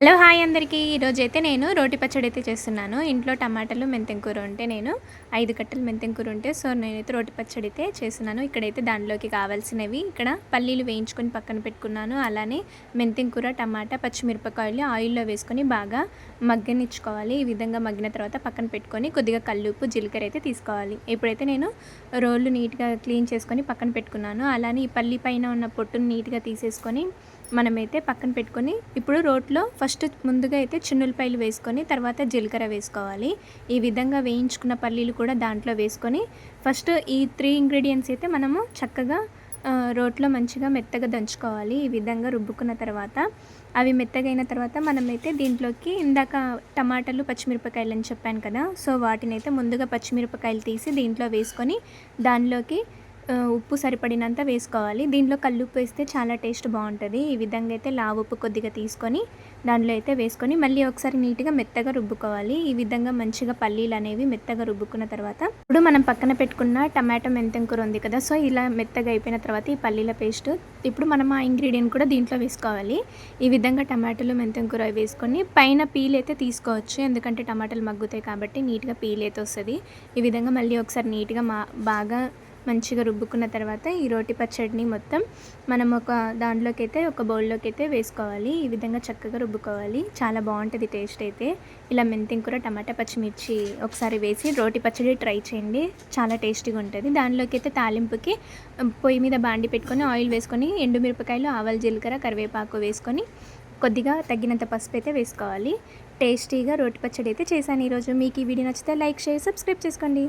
Hello hi అందరికీ ఈరోజైతే నేను రోటి పచ్చడి అయితే చేస్తున్నాను. ఇంట్లో టమాటాలు మెంతెం కూర ఉంటే నేను 5 కట్టలు మెంతెం కూర ఉంటే నేనైతే రోటి పచ్చడి అయితే చేస్తున్నాను. ఇక్కడైతే దానిలోకి కావాల్సినవి ఇక్కడ పల్లీలు వేయించుకొని పక్కన పెట్టుకున్నాను. అలానే మెంతెం కూర, టమాటా, పచ్చిమిరపకాయలు ఆయిల్లో వేసుకొని బాగా మగ్గనిచ్చుకోవాలి. ఈ విధంగా మగ్గిన తర్వాత పక్కన పెట్టుకొని కొద్దిగా కల్లుప్పు, జీలకర్ర అయితే తీసుకోవాలి. ఇప్పుడైతే నేను రోళ్ళు నీట్‌గా క్లీన్ చేసుకొని పక్కన పెట్టుకున్నాను. అలానే ఈ పల్లి పైన ఉన్న పొట్టుని నీట్‌గా తీసేసుకొని మనమైతే పక్కన పెట్టుకొని ఇప్పుడు రోట్లో ఫస్ట్ ముందుగా అయితే చిన్నులపాయలు వేసుకొని తర్వాత జీలకర్ర వేసుకోవాలి. ఈ విధంగా వేయించుకున్న పల్లీలు కూడా దాంట్లో వేసుకొని ఫస్ట్ ఈ 3 ఇంగ్రీడియంట్స్ అయితే మనము చక్కగా రోట్లో మంచిగా మెత్తగా దంచుకోవాలి. ఈ విధంగా రుబ్బుకున్న తర్వాత అవి మెత్తగైన తర్వాత మనమైతే దీంట్లోకి ఇందాక టమాటాలు, పచ్చిమిరపకాయలు అని చెప్పాను కదా! వాటినైతే ముందుగా పచ్చిమిరపకాయలు తీసి దీంట్లో వేసుకొని దానిలోకి ఉప్పు సరిపడినంత వేసుకోవాలి. దీంట్లో కల్లుప్పు వేస్తే చాలా టేస్ట్ బాగుంటుంది. ఈ విధంగా అయితే ఉప్పు కొద్దిగా తీసుకొని దాంట్లో అయితే వేసుకొని మళ్ళీ ఒకసారి నీట్గా మెత్తగా రుబ్బుకోవాలి. ఈ విధంగా మంచిగా పల్లీలు అనేవి మెత్తగా రుబ్బుకున్న తర్వాత ఇప్పుడు మనం పక్కన పెట్టుకున్న టమాటో మెంతెం కూర ఉంది కదా! ఇలా మెత్తగా అయిపోయిన తర్వాత ఈ పల్లీల పేస్ట్ ఇప్పుడు మనం ఆ ఇంగ్రీడియంట్ కూడా దీంట్లో వేసుకోవాలి. ఈ విధంగా టమాటాలు మెంతెం కూర వేసుకొని పైన పీల్ అయితే తీసుకోవచ్చు. ఎందుకంటే టమాటాలు మగ్గుతాయి కాబట్టి నీట్గా పీల్ అయితే వస్తుంది. ఈ విధంగా మళ్ళీ ఒకసారి నీట్గా బాగా మంచిగా రుబ్బుకున్న తర్వాత ఈ రోటి పచ్చడిని మొత్తం మనం ఒక దాంట్లోకి అయితే ఒక బౌల్లోకి అయితే వేసుకోవాలి. ఈ విధంగా చక్కగా రుబ్బుకోవాలి. చాలా బాగుంటుంది టేస్ట్ అయితే. ఇలా మెంతెం కూర, టమాటా, పచ్చిమిర్చి ఒకసారి వేసి రోటి పచ్చడి ట్రై చేయండి. చాలా టేస్టీగా ఉంటుంది. దానిలోకి అయితే తాలింపుకి పొయ్యి మీద బాండి పెట్టుకొని ఆయిల్ వేసుకొని ఎండుమిరపకాయలు, ఆవాలు, జీలకర్ర, కరివేపాకు వేసుకొని కొద్దిగా తగినంత పసుపు అయితే వేసుకోవాలి. టేస్టీగా రోటి పచ్చడి అయితే చేశాను ఈరోజు. మీకు ఈ వీడియో నచ్చితే లైక్, షేర్, సబ్స్క్రైబ్ చేసుకోండి.